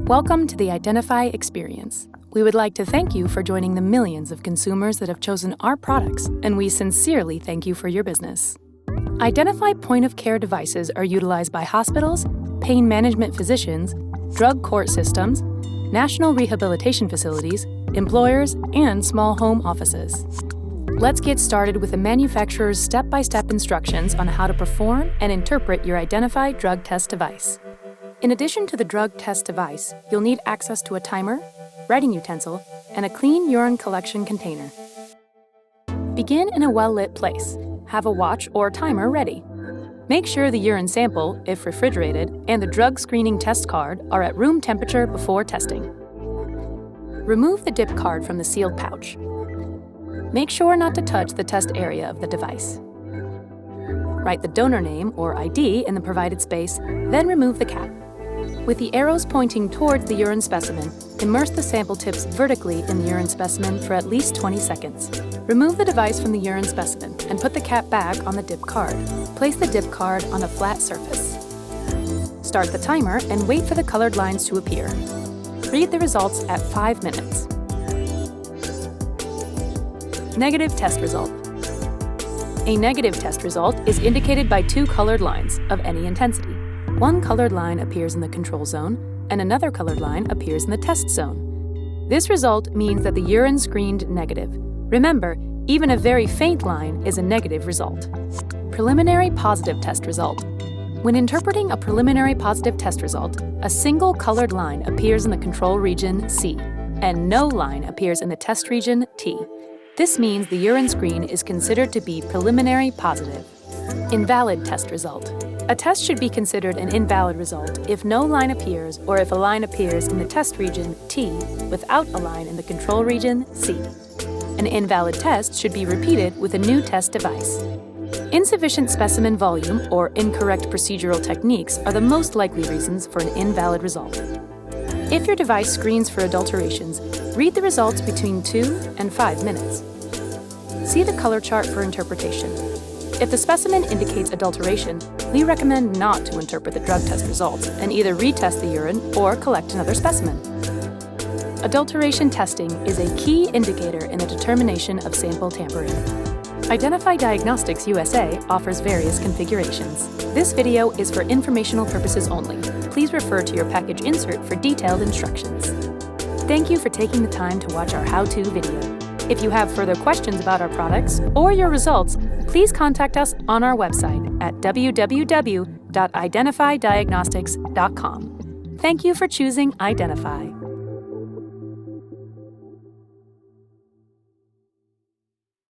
Welcome to the Identify experience. We would like to thank you for joining the millions of consumers that have chosen our products, and we sincerely thank you for your business. Identify point-of-care devices are utilized by hospitals, pain management physicians, drug court systems, national rehabilitation facilities, employers, and small home offices. Let's get started with the manufacturer's step-by-step instructions on how to perform and interpret your Identify drug test device. In addition to the drug test device, you'll need access to a timer, writing utensil, and a clean urine collection container. Begin in a well-lit place. Have a watch or timer ready. Make sure the urine sample, if refrigerated, and the drug screening test card are at room temperature before testing. Remove the dip card from the sealed pouch. Make sure not to touch the test area of the device. Write the donor name or ID in the provided space, then remove the cap. With the arrows pointing towards the urine specimen, immerse the sample tips vertically in the urine specimen for at least 20 seconds. Remove the device from the urine specimen and put the cap back on the dip card. Place the dip card on a flat surface. Start the timer and wait for the colored lines to appear. Read the results at 5 minutes. Negative test result. A negative test result is indicated by 2 colored lines of any intensity. One colored line appears in the control zone, and another colored line appears in the test zone. This result means that the urine screened negative. Remember, even a very faint line is a negative result. Preliminary positive test result. When interpreting a preliminary positive test result, a single colored line appears in the control region C, and no line appears in the test region T. This means the urine screen is considered to be preliminary positive. Invalid test result. A test should be considered an invalid result if no line appears or if a line appears in the test region T without a line in the control region C. An invalid test should be repeated with a new test device. Insufficient specimen volume or incorrect procedural techniques are the most likely reasons for an invalid result. If your device screens for adulterations, read the results between 2 and 5 minutes. See the color chart for interpretation. If the specimen indicates adulteration, we recommend not to interpret the drug test results and either retest the urine or collect another specimen. Adulteration testing is a key indicator in the determination of sample tampering. Identify Diagnostics USA offers various configurations. This video is for informational purposes only. Please refer to your package insert for detailed instructions. Thank you for taking the time to watch our how-to video. If you have further questions about our products or your results, please contact us on our website at www.identifydiagnostics.com. Thank you for choosing Identify.